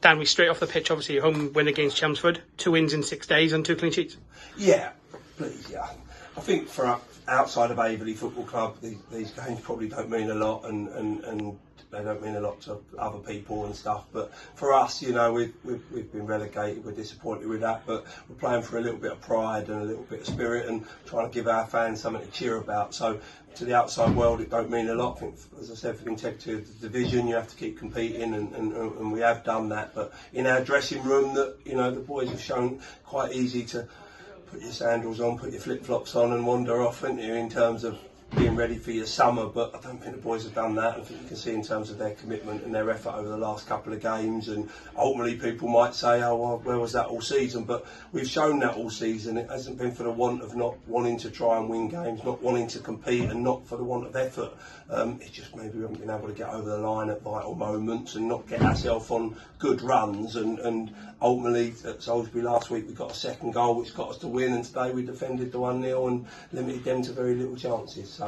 Dan, we straight off the pitch, obviously home win against Chelmsford, 2 wins in 6 days and 2 clean sheets. Yeah, please, yeah. I think for outside of Averley Football Club, these games probably don't mean a lot, and they don't mean a lot to other people and stuff. But for us, you know, we've been relegated. We're disappointed with that, but we're playing for a little bit of pride and a little bit of spirit, and trying to give our fans something to cheer about. So to the outside world, it don't mean a lot. I think, as I said, for the integrity of the division, you have to keep competing, and we have done that. But in our dressing room, that, you know, the boys have shown quite easy to put your sandals on, put your flip-flops on and wander off, haven't you, in terms of being ready for your summer. But I don't think the boys have done that. I think you can see in terms of their commitment and their effort over the last couple of games, and ultimately people might say, oh well, where was that all season? But we've shown that all season. It hasn't been for the want of not wanting to try and win games, not wanting to compete, and not for the want of effort. It's just maybe we haven't been able to get over the line at vital moments and not get ourselves on good runs, and ultimately at Salisbury last week we got a second goal which got us to win, and today we defended the 1-0 and limited them to very little chances. So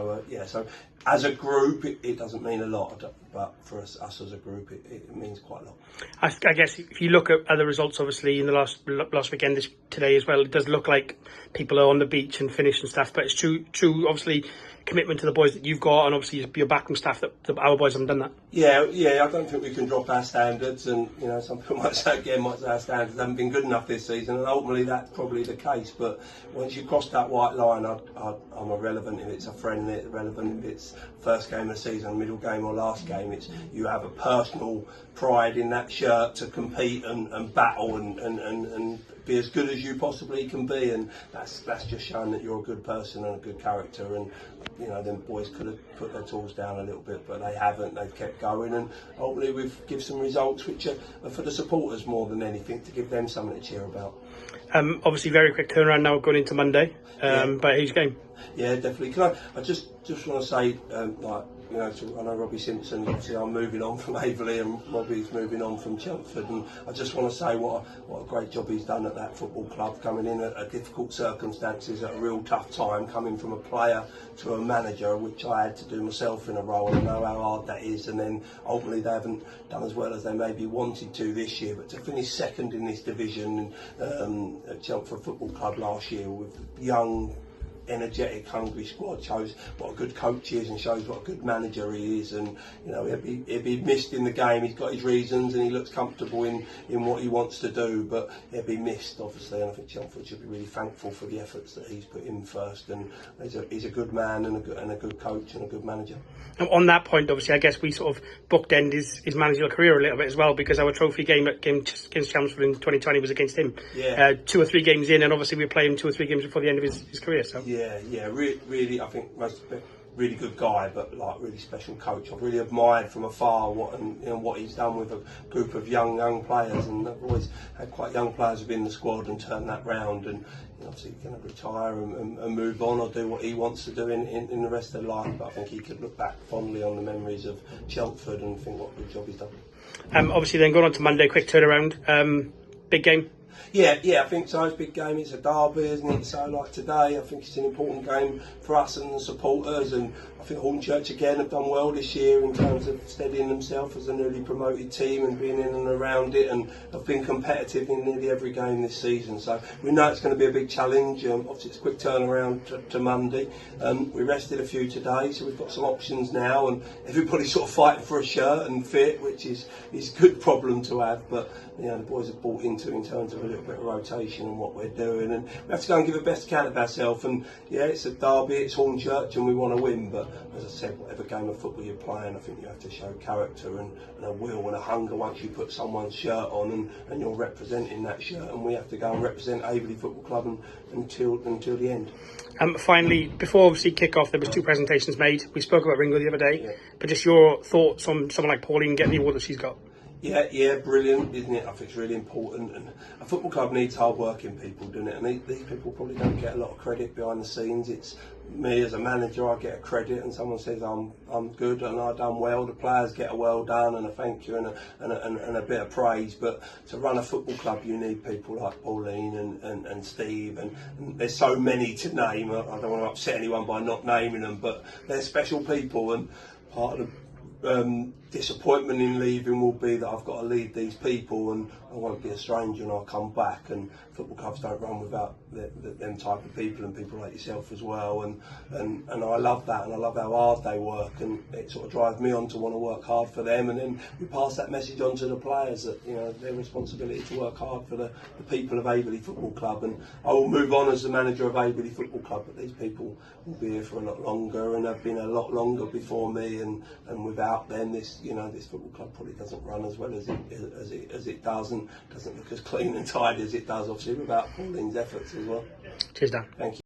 so as a group it doesn't mean a lot, but for us as a group it means quite a lot. I guess if you look at other results, obviously in the last weekend, today as well, it does look like people are on the beach and finished and stuff, but it's true obviously commitment to the boys that you've got, and obviously your backing staff, that our boys haven't done that. Yeah, I don't think we can drop our standards, and you know, some people might say our standards haven't been good enough this season, and ultimately that's probably the case. But once you cross that white line, I'm irrelevant if it's a friendly, irrelevant if it's first game of the season, middle game or last game. It's you have a personal pride in that shirt to compete and battle and be as good as you possibly can be, and that's just showing that you're a good person and a good character. And you know, them boys could have put their tools down a little bit, but they haven't. They've kept going, and hopefully we've given some results which are for the supporters more than anything, to give them something to cheer about. Obviously very quick turnaround now going into Monday, but huge game. Yeah, definitely. I just want to say, you know, I know Robbie Simpson, obviously I'm moving on from Averley and Robbie's moving on from Chelmsford, and I just want to say what a great job he's done at that football club, coming in at difficult circumstances at a real tough time, coming from a player to a manager, which I had to do myself in a role, and I know how hard that is. And then ultimately they haven't done as well as they maybe wanted to this year, but to finish second in this division at Chelmsford Football Club last year with young, energetic, hungry squad, shows what a good coach is and shows what a good manager he is. And you know, he'll be missed in the game. He's got his reasons and he looks comfortable in what he wants to do, but he'll be missed obviously, and I think Chelmsford should be really thankful for the efforts that he's put in first. And he's a good man and a good coach and a good manager. And on that point, obviously, I guess we sort of bookend his managerial career a little bit as well, because our trophy game against Chelmsford in 2020 was against him. Yeah. 2 or 3 games in, and obviously we play him 2 or 3 games before the end of his career. So. Yeah, really, I think really good guy, but like really special coach. I've really admired from afar what he's done with a group of young players, and I've always had quite young players who've been in the squad and turned that round. And you know, obviously he's going to retire and move on or do what he wants to do in the rest of life. But I think he could look back fondly on the memories of Chelmsford and think what a good job he's done. Obviously, then going on to Monday, quick turnaround, big game. Yeah, I think so. It's a big game. It's a derby, isn't it? So, like today, I think it's an important game for us and the supporters. And I think Hornchurch again have done well this year in terms of steadying themselves as a newly promoted team and being in and around it, and have been competitive in nearly every game this season. So we know it's going to be a big challenge. Obviously, it's a quick turnaround to Monday. We rested a few today, so we've got some options now, and everybody's sort of fighting for a shirt and fit, which is a good problem to have. But you know, the boys have bought into in terms of a little bit of rotation and what we're doing, and we have to go and give the best account of ourselves. And yeah, it's a derby, it's Hornchurch, and we want to win. But as I said, whatever game of football you're playing, I think you have to show character and a will and a hunger once you put someone's shirt on and you're representing that shirt. And we have to go and represent Averley Football Club until the end. Finally, before obviously kick-off, there was 2 presentations made. We spoke about Ringo the other day, but just your thoughts on someone like Pauline getting the award that she's got. Yeah, brilliant, isn't it? I think it's really important, and a football club needs hard-working people, doesn't it? And these people probably don't get a lot of credit behind the scenes. It's me as a manager, I get a credit, and someone says I'm good and I've done well. The players get a well done and a thank you and a bit of praise. But to run a football club, you need people like Pauline and Steve, and there's so many to name. I don't want to upset anyone by not naming them, but they're special people, and part of the disappointment in leaving will be that I've got to leave these people, and I won't be a stranger, and I'll come back. And football clubs don't run without them type of people, and people like yourself as well. And I love that, and I love how hard they work, and it sort of drives me on to want to work hard for them. And then we pass that message on to the players that, you know, their responsibility to work hard for the people of Averley Football Club. And I will move on as the manager of Averley Football Club, but these people will be here for a lot longer, and have been a lot longer before me. And without them, this football club probably doesn't run as well as it does, and doesn't look as clean and tidy as it does, obviously, without Pauline's efforts as well. Cheers, Dan. Thank you.